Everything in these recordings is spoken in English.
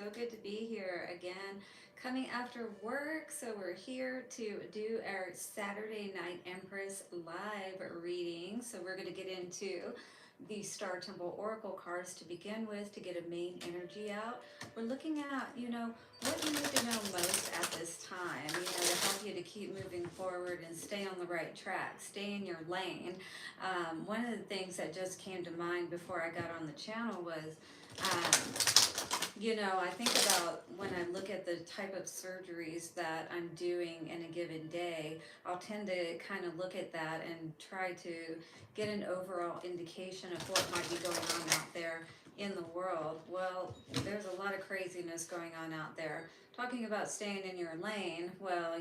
So good to be here again, coming after work. So we're here to do our Saturday night Empress live reading. So we're going to get into the Star Temple Oracle cards to begin with to get a main energy out. We're looking at, what you need to know most at this time, to help you to keep moving forward and stay on the right track, stay in your lane. One of the things that just came to mind before I got on the channel was, I think about when I look at the type of surgeries that I'm doing in a given day, I'll tend to kind of look at that and try to get an overall indication of what might be going on out there in the world. Well, there's a lot of craziness going on out there. Talking about staying in your lane, well,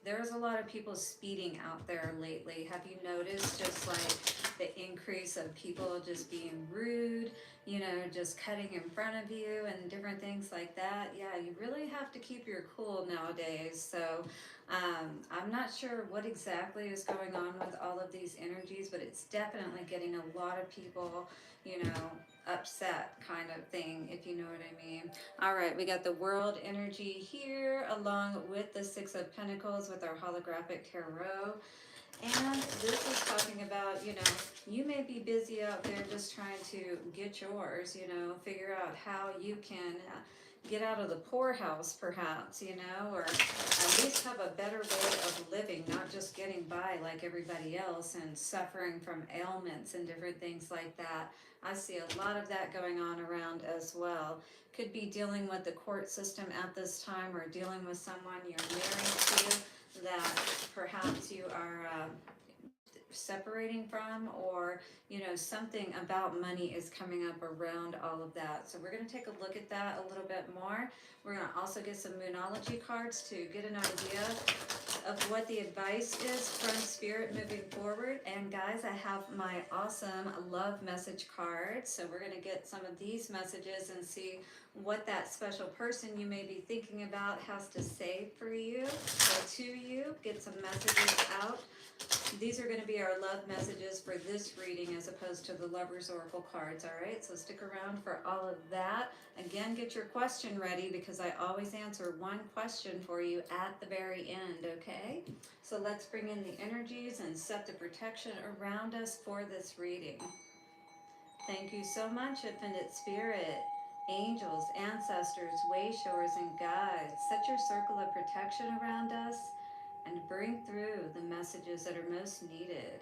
there's a lot of people speeding out there lately. Have you noticed just like the increase of people just being rude, just cutting in front of you and different things like that? Yeah, you really have to keep your cool nowadays. So I'm not sure what exactly is going on with all of these energies, but it's definitely getting a lot of people, upset kind of thing, if you know what I mean. All right, we got the world energy here along with the Six of Pentacles with our holographic tarot. And this is talking about, you may be busy out there just trying to get yours, figure out how you can get out of the poorhouse perhaps, or at least have a better way of living, not just getting by like everybody else and suffering from ailments and different things like that. I see a lot of that going on around as well. Could be dealing with the court system at this time or dealing with someone you're married to that perhaps you are separating from, or something about money is coming up around all of that. So we're going to take a look at that a little bit more. We're going to also get some moonology cards to get an idea of what the advice is from spirit moving forward. And guys, I have my awesome love message card, so we're going to get some of these messages and see what that special person you may be thinking about has to say for you or to you. Get some messages out. These are going to be our love messages for this reading as opposed to the Lover's Oracle cards, all right? So stick around for all of that. Again, get your question ready because I always answer one question for you at the very end, okay? So let's bring in the energies and set the protection around us for this reading. Thank you so much, Infinite Spirit, angels, ancestors, wayshowers, and guides. Set your circle of protection around us and bring through the messages that are most needed.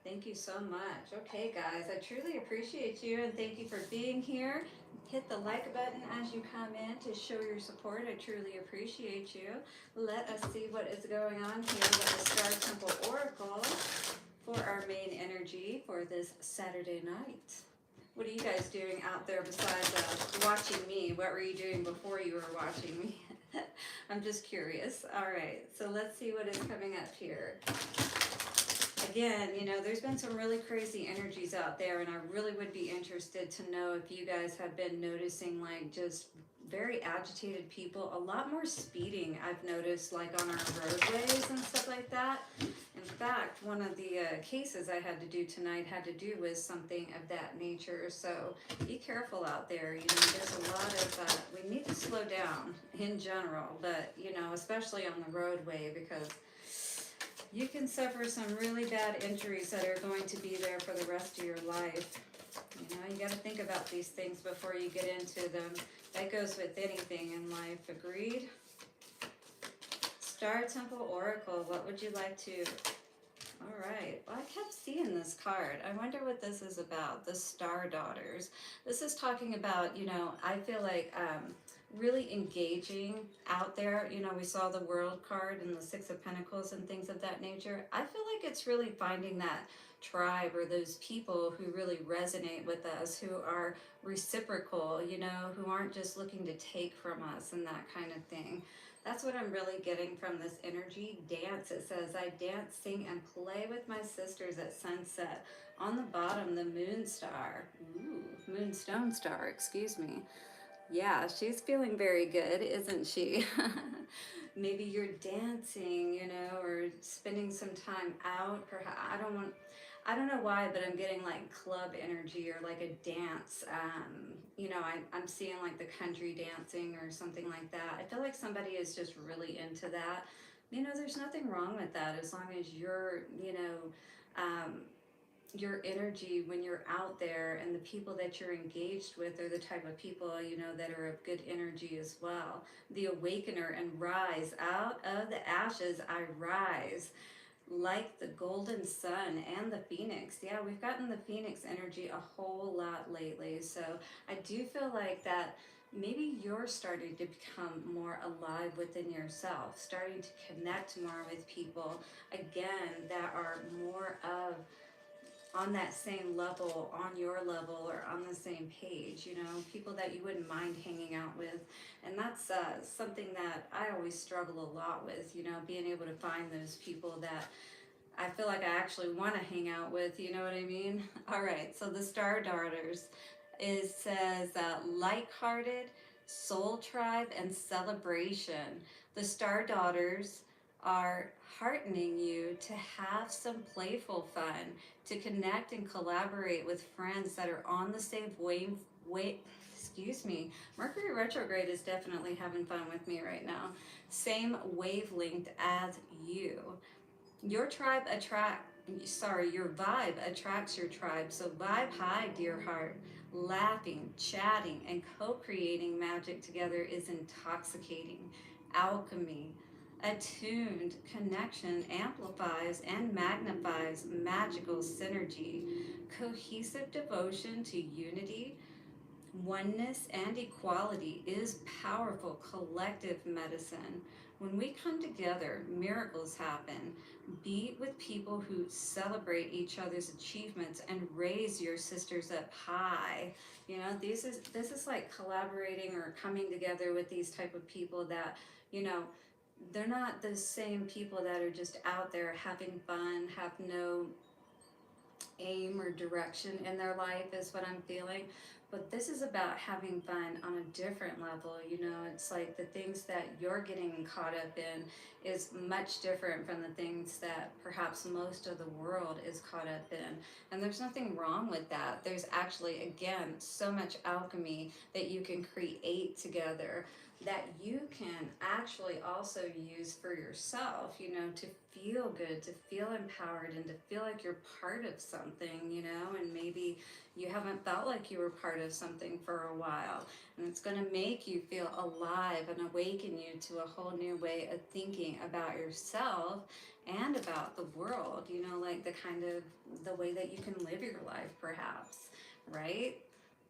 Thank you so much. Okay, guys, I truly appreciate you and thank you for being here. Hit the like button as you come in to show your support. I truly appreciate you. Let us see what is going on here with the Star Temple Oracle for our main energy for this Saturday night. What are you guys doing out there besides watching me? What were you doing before you were watching me? I'm just curious. All right, so let's see what is coming up here. Again, there's been some really crazy energies out there, and I really would be interested to know if you guys have been noticing like just very agitated people, a lot more speeding I've noticed like on our roadways and stuff like that. In fact, one of the cases I had to do tonight had to do with something of that nature. So be careful out there. There's a lot of, we need to slow down in general, but, especially on the roadway because you can suffer some really bad injuries that are going to be there for the rest of your life. You got to think about these things before you get into them. That goes with anything in life. Agreed? Star Temple Oracle, what would you like to... All right. Well, I kept seeing this card. I wonder what this is about. The Star Daughters. This is talking about, I feel like really engaging out there. We saw the World card and the Six of Pentacles and things of that nature. I feel like it's really finding that tribe or those people who really resonate with us, who are reciprocal, who aren't just looking to take from us and that kind of thing. That's what I'm really getting from this energy. Dance, it says, I dance, sing, and play with my sisters at sunset. On the bottom, the moon star. Ooh, moonstone star, excuse me. Yeah, she's feeling very good, isn't she? Maybe you're dancing, or spending some time out. Perhaps I don't know why, but I'm getting like club energy or like a dance. You know, I'm seeing like the country dancing or something like that. I feel like somebody is just really into that. You know, there's nothing wrong with that as long as you're, you know, um, your energy when you're out there and the people that you're engaged with are the type of people, you know, that are of good energy as well. The awakener and rise out of the ashes, I rise like the golden sun and the phoenix. Yeah, we've gotten the phoenix energy a whole lot lately. So I do feel like that maybe you're starting to become more alive within yourself, starting to connect more with people again that are more of on that same level, on your level, or on the same page, you know, people that you wouldn't mind hanging out with. And that's something that I always struggle a lot with, you know, being able to find those people that I feel like I actually want to hang out with, you know what I mean? All right, so the Star Daughters is says light-hearted, soul tribe, and celebration. The Star Daughters are heartening you to have some playful fun, to connect and collaborate with friends that are on the same wave. Excuse me. Mercury retrograde is definitely having fun with me right now. Same wavelength as you. Your tribe attract, sorry, your vibe attracts your tribe. So vibe high, dear heart. Laughing, chatting, and co-creating magic together is intoxicating. Alchemy, attuned connection amplifies and magnifies magical synergy. Cohesive devotion to unity, oneness, and equality is powerful collective medicine. When we come together, miracles happen. Be with people who celebrate each other's achievements and raise your sisters up high. You know, this is like collaborating or coming together with these type of people that, you know, they're not the same people that are just out there having fun, have no aim or direction in their life is what I'm feeling. But this is about having fun on a different level. You know, it's like the things that you're getting caught up in is much different from the things that perhaps most of the world is caught up in. And there's nothing wrong with that. There's actually, again, so much alchemy that you can create together that you can actually also use for yourself, you know, to feel good, to feel empowered, and to feel like you're part of something, you know, and maybe you haven't felt like you were part of something for a while. And it's going to make you feel alive and awaken you to a whole new way of thinking about yourself and about the world, you know, like the kind of the way that you can live your life, perhaps, right?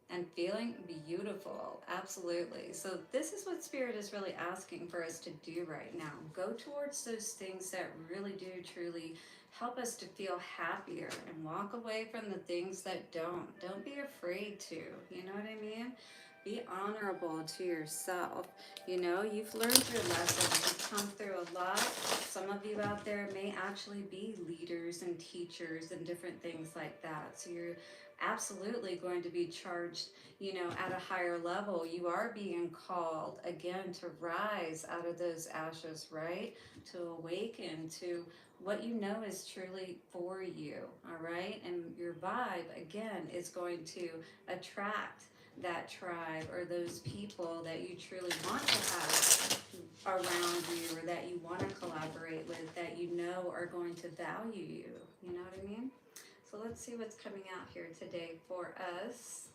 And feeling beautiful. Absolutely. So, this is what Spirit is really asking for us to do right now. Go towards those things that really do truly help us to feel happier and walk away from the things that don't. Don't be afraid to. You know what I mean? Be honorable to yourself. You know, you've learned your lessons. You've come through a lot. Some of you out there may actually be leaders and teachers and different things like that. So you're absolutely going to be charged, you know, at a higher level. You are being called again to rise out of those ashes, right? To awaken to what you know is truly for you, all right? And your vibe, again, is going to attract that tribe or those people that you truly want to have around you or that you want to collaborate with, that you know are going to value you. You know what I mean? So let's see what's coming out here today for us.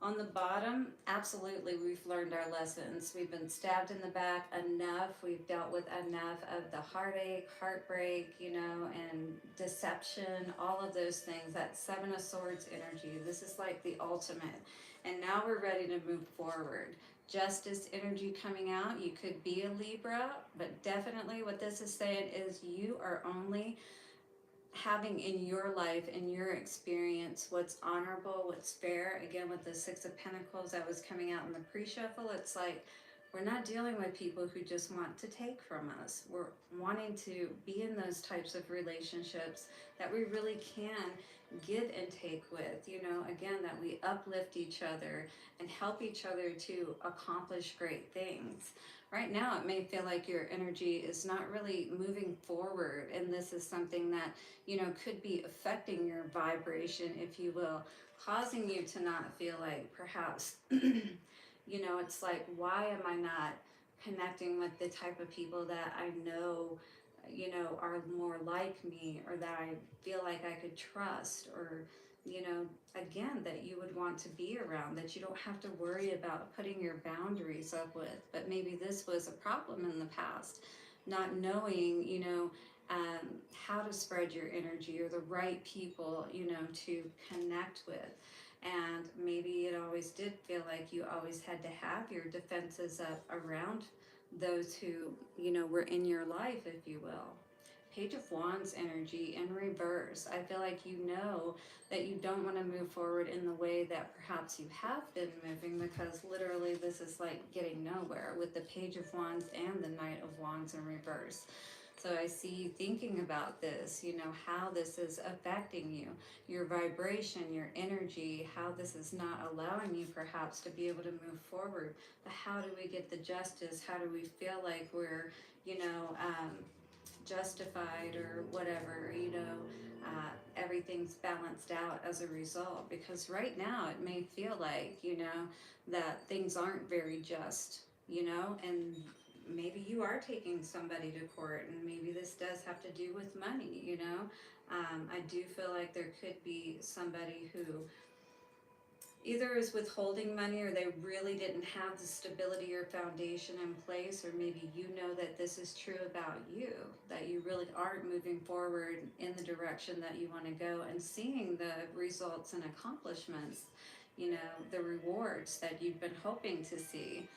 On the bottom, absolutely, we've learned our lessons. We've been stabbed in the back enough. We've dealt with enough of the heartache, heartbreak, you know, and deception, all of those things. That Seven of Swords energy. This is like the ultimate. And now we're ready to move forward. Justice energy coming out. You could be a Libra, but definitely what this is saying is you are only having in your life, in your experience, what's honorable, what's fair. Again, with the Six of Pentacles that was coming out in the pre-shuffle, it's like We're not dealing with people who just want to take from us. We're wanting to be in those types of relationships that we really can give and take with, again, that we uplift each other and help each other to accomplish great things. Right now, it may feel like your energy is not really moving forward, and this is something that, could be affecting your vibration, if you will, causing you to not feel like perhaps it's like, why am I not connecting with the type of people that I know, are more like me, or that I feel like I could trust, or, again, that you would want to be around, that you don't have to worry about putting your boundaries up with. But maybe this was a problem in the past, not knowing, how to spread your energy or the right people, to connect with. And maybe it always did feel like you always had to have your defenses up around those who, were in your life, if you will. Page of Wands energy in reverse. I feel like that you don't want to move forward in the way that perhaps you have been moving, because literally this is like getting nowhere with the Page of Wands and the Knight of Wands in reverse. So I see you thinking about this, how this is affecting you, your vibration, your energy, how this is not allowing you perhaps to be able to move forward. But how do we get the justice? How do we feel like we're, justified, or whatever, everything's balanced out as a result? Because right now it may feel like, that things aren't very just, and maybe you are taking somebody to court, and maybe this does have to do with money, I do feel like there could be somebody who either is withholding money, or they really didn't have the stability or foundation in place, or maybe that this is true about you, that you really aren't moving forward in the direction that you want to go and seeing the results and accomplishments, the rewards that you've been hoping to see.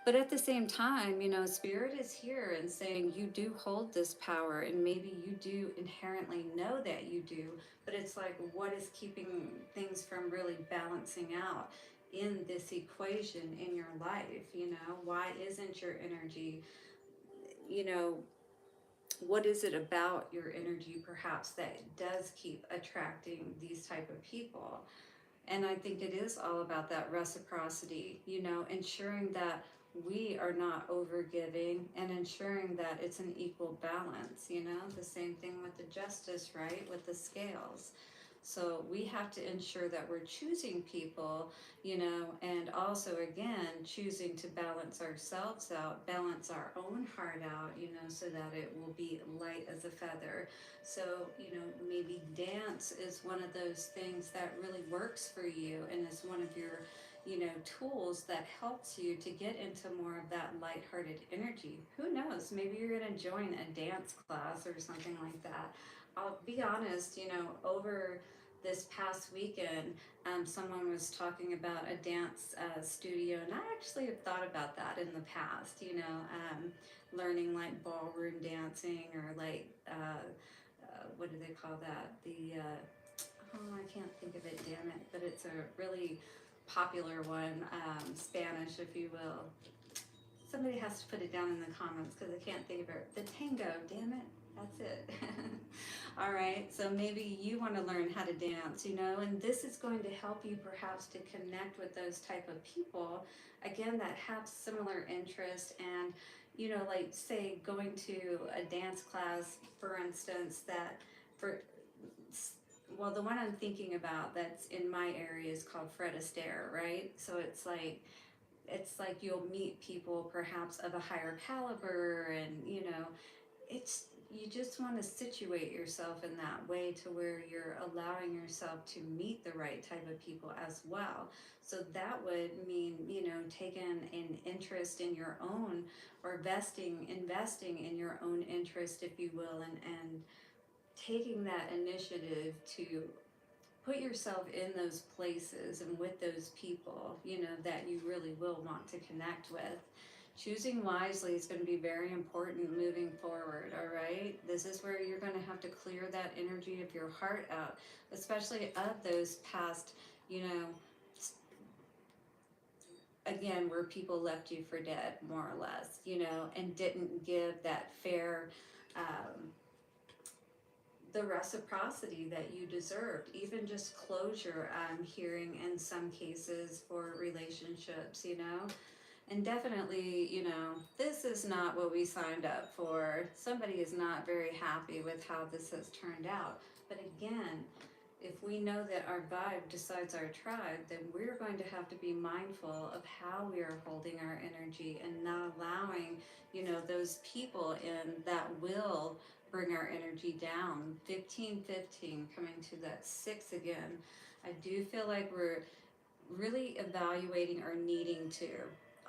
But at the same time, Spirit is here and saying you do hold this power, and maybe you do inherently know that you do, but it's like, what is keeping things from really balancing out in this equation in your life? Why isn't your energy, you know, what is it about your energy perhaps that does keep attracting these type of people? And I think it is all about that reciprocity, ensuring that we are not overgiving, and ensuring that it's an equal balance, the same thing with the justice, right? With the scales. So we have to ensure that we're choosing people, and also, again, choosing to balance ourselves out, balance our own heart out, so that it will be light as a feather. So, maybe dance is one of those things that really works for you, and is one of your, tools that helps you to get into more of that lighthearted energy. Who knows? Maybe you're going to join a dance class or something like that. I'll be honest, over this past weekend, someone was talking about a dance studio, and I actually have thought about that in the past, learning like ballroom dancing, or like, what do they call that? Oh, I can't think of it, damn it, but it's a really popular one, Spanish, if you will. Somebody has to put it down in the comments because I can't think of it. The tango, damn it. That's it. All right, so maybe you want to learn how to dance, and this is going to help you perhaps to connect with those type of people, again, that have similar interests. And, like, say, going to a dance class, for instance, that for well, the one I'm thinking about that's in my area is called Fred Astaire, right? So it's like you'll meet people perhaps of a higher caliber, and it's you just want to situate yourself in that way to where you're allowing yourself to meet the right type of people as well. So that would mean, taking an interest in your own, or investing in your own interest, if you will, and taking that initiative to put yourself in those places and with those people, that you really will want to connect with. Choosing wisely is going to be very important moving forward, all right? This is where you're going to have to clear that energy of your heart out, especially of those past, you know, again, where people left you for dead, more or less, you know, and didn't give that fair, um, the reciprocity that you deserved, even just closure. I'm hearing in some cases for relationships, you know, and definitely, you know, this is not what we signed up for. Somebody is not very happy with how this has turned out. But again, if we know that our vibe decides our tribe, then we're going to have to be mindful of how we are holding our energy and not allowing, you know, those people in that will bring our energy down. 15-15, coming to that 6 again. I do feel like we're really evaluating or needing to.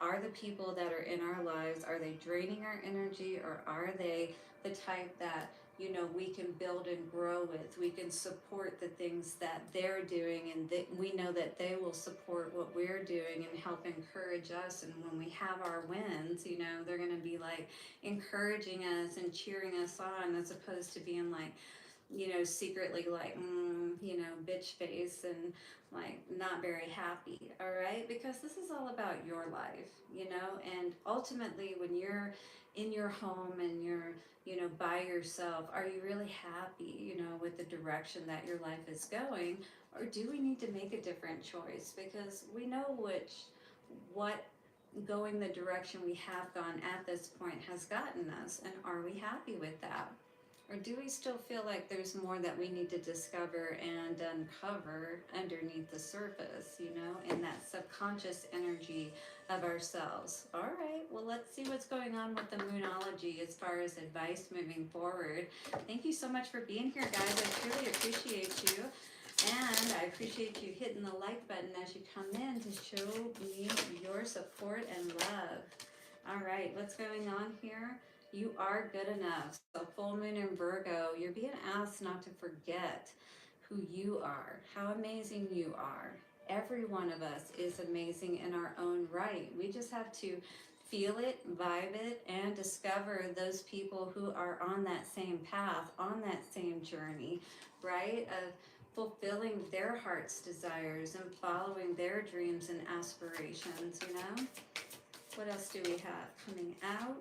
Are the people that are in our lives, are they draining our energy, or are they the type that, you know, we can build and grow with? We can support the things that they're doing, and that we know that they will support what we're doing and help encourage us. And when we have our wins, you know, they're going to be like encouraging us and cheering us on, as opposed to being like, you know, secretly like, you know, bitch face and like not very happy, all right? Because this is all about your life, you know, and ultimately when you're in your home and you're, you know, by yourself, are you really happy, you know, with the direction that your life is going? Or do we need to make a different choice? Because we know what going the direction we have gone at this point has gotten us, and are we happy with that? Or do we still feel like there's more that we need to discover and uncover underneath the surface, you know, in that subconscious energy of ourselves? All right, well, let's see what's going on with the Moonology as far as advice moving forward. Thank you so much for being here, guys. I truly appreciate you. And I appreciate you hitting the like button as you come in to show me your support and love. All right, what's going on here? You are good enough. So, full moon in Virgo, you're being asked not to forget who you are, how amazing you are. Every one of us is amazing in our own right. We just have to feel it, vibe it, and discover those people who are on that same path, on that same journey, right? Of fulfilling their heart's desires and following their dreams and aspirations, you know? What else do we have coming out?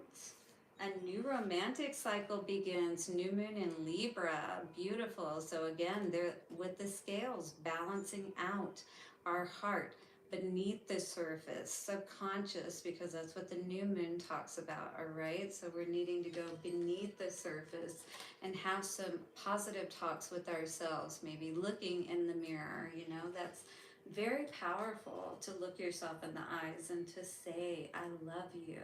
A new romantic cycle begins. New moon in Libra. Beautiful. So again, there with the scales balancing out our heart beneath the surface, subconscious, because that's what the new moon talks about. All right. So we're needing to go beneath the surface and have some positive talks with ourselves, maybe looking in the mirror. You know, that's very powerful to look yourself in the eyes and to say, I love you,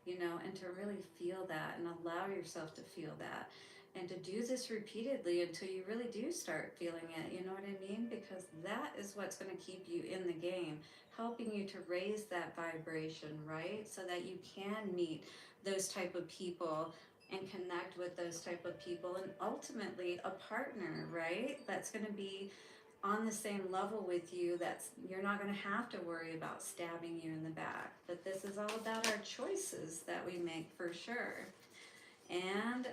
you know, and to really feel that and allow yourself to feel that. And to do this repeatedly until you really do start feeling it, you know what I mean? Because that is what's going to keep you in the game, helping you to raise that vibration, right? So that you can meet those type of people and connect with those type of people, and ultimately a partner, right? That's going to be on the same level with you. That's, you're not going to have to worry about stabbing you in the back. But this is all about our choices that we make, for sure. And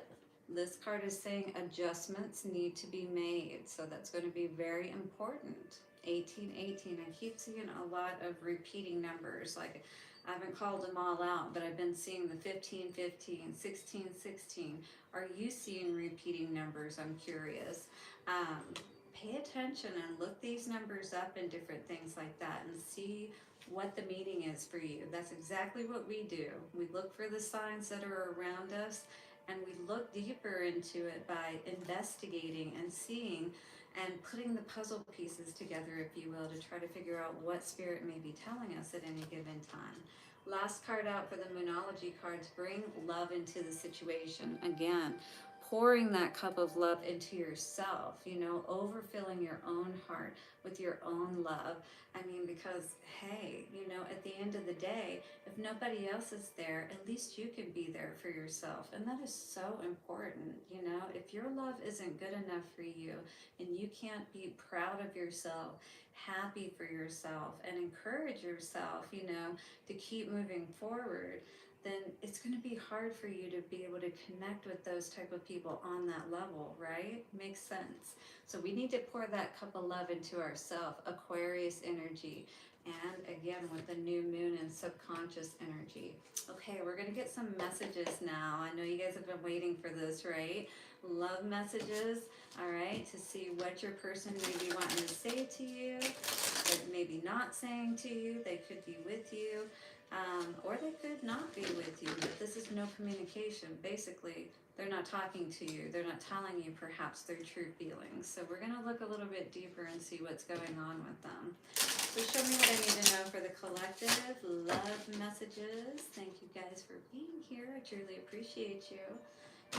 this card is saying adjustments need to be made, so that's going to be very important. 1818, I keep seeing a lot of repeating numbers. Like, I haven't called them all out, but I've been seeing the 1515, 1616. Are you seeing repeating numbers? I'm curious. um, Pay attention and look these numbers up and different things like that, and see what the meaning is for you. That's exactly what we do. We look for the signs that are around us, and we look deeper into it by investigating and seeing and putting the puzzle pieces together, if you will, to try to figure out what spirit may be telling us at any given time. Last card out for the Moonology cards, bring love into the situation. Again, pouring that cup of love into yourself, you know, overfilling your own heart with your own love. I mean, because, hey, you know, at the end of the day, if nobody else is there, at least you can be there for yourself. And that is so important, you know. If your love isn't good enough for you and you can't be proud of yourself, happy for yourself, and encourage yourself, you know, to keep moving forward, then it's going to be hard for you to be able to connect with those type of people on that level, right? Makes sense. So we need to pour that cup of love into ourselves, Aquarius energy. And again, with the new moon in and subconscious energy. Okay, we're going to get some messages now. I know you guys have been waiting for this, right? Love messages, all right, to see what your person may be wanting to say to you, but maybe not saying to you. They could be with you, or they could not be with you, but this is no communication. Basically, they're not talking to you. They're not telling you perhaps their true feelings. So we're going to look a little bit deeper and see what's going on with them. So show me what I need to know for the collective. Love messages. Thank you guys for being here. I truly appreciate you.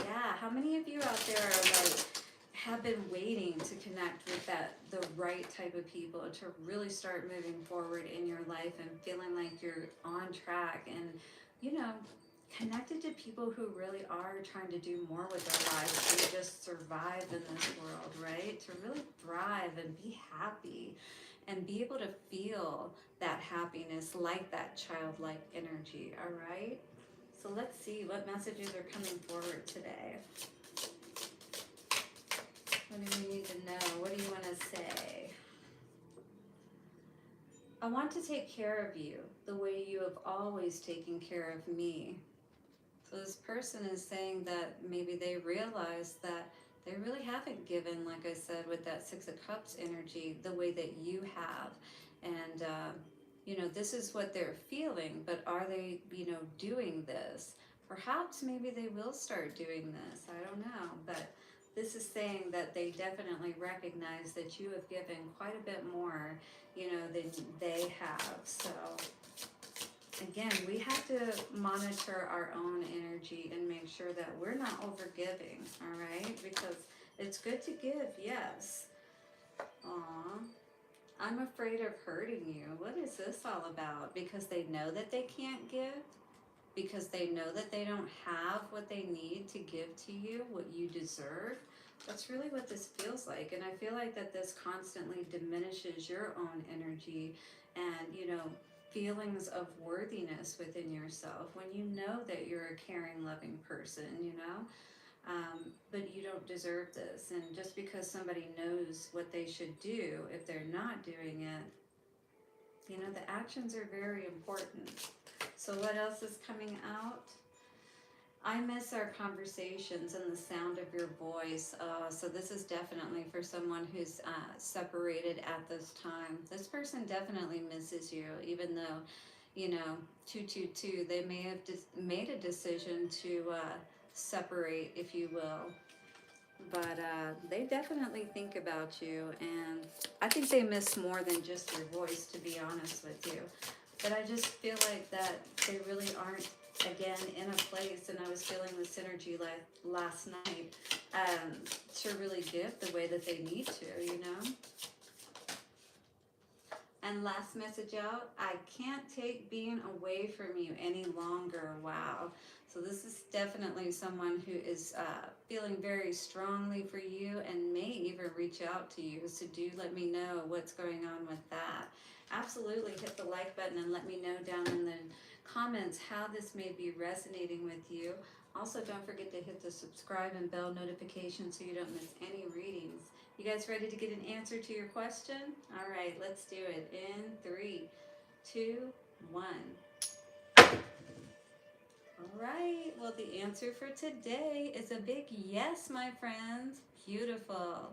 Yeah, how many of you out there are like have been waiting to connect with the right type of people to really start moving forward in your life and feeling like you're on track and you know connected to people who really are trying to do more with their lives than just survive in this world, right? To really thrive and be happy and be able to feel that happiness like that childlike energy, all right? So let's see what messages are coming forward today. What do we need to know? What do you want to say? I want to take care of you the way you have always taken care of me. So this person is saying that maybe they realize that they really haven't given, like I said, with that Six of Cups energy, the way that you have. And, this is what they're feeling, but are they, doing this? Perhaps maybe they will start doing this. I don't know. But this is saying that they definitely recognize that you have given quite a bit more, than they have. So again, we have to monitor our own energy and make sure that we're not overgiving, all right? Because it's good to give, yes. Aw, I'm afraid of hurting you. What is this all about? Because they know that they can't give? Because they know that they don't have what they need to give to you, what you deserve? That's really what this feels like. And I feel like that this constantly diminishes your own energy and, feelings of worthiness within yourself when you know that you're a caring, loving person, but you don't deserve this. And just because somebody knows what they should do, if they're not doing it, the actions are very important. So what else is coming out? I miss our conversations and the sound of your voice. So this is definitely for someone who's separated at this time. This person definitely misses you, even though, 222, they may have made a decision to separate, if you will. But they definitely think about you, and I think they miss more than just your voice, to be honest with you. But I just feel like that they really aren't, again, in a place, and I was feeling the synergy like last night, to really give the way that they need to. And last message out, I can't take being away from you any longer. Wow. So this is definitely someone who is feeling very strongly for you and may even reach out to you. So do let me know what's going on with that. Absolutely hit the like button and let me know down in the comments how this may be resonating with you. Also, don't forget to hit the subscribe and bell notification so you don't miss any readings. You guys ready to get an answer to your question? All right, let's do it in 3, 2, 1. All right, well, the answer for today is a big yes, my friends. Beautiful.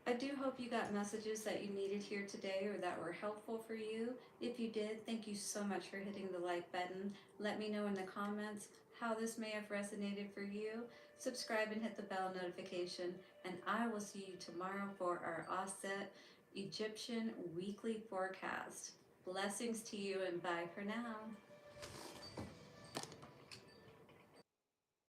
I do hope you got messages that you needed here today or that were helpful for you. If you did, thank you so much for hitting the like button. Let me know in the comments how this may have resonated for you. Subscribe and hit the bell notification, and I will see you tomorrow for our Offset Egyptian weekly forecast. Blessings to you, and bye for now.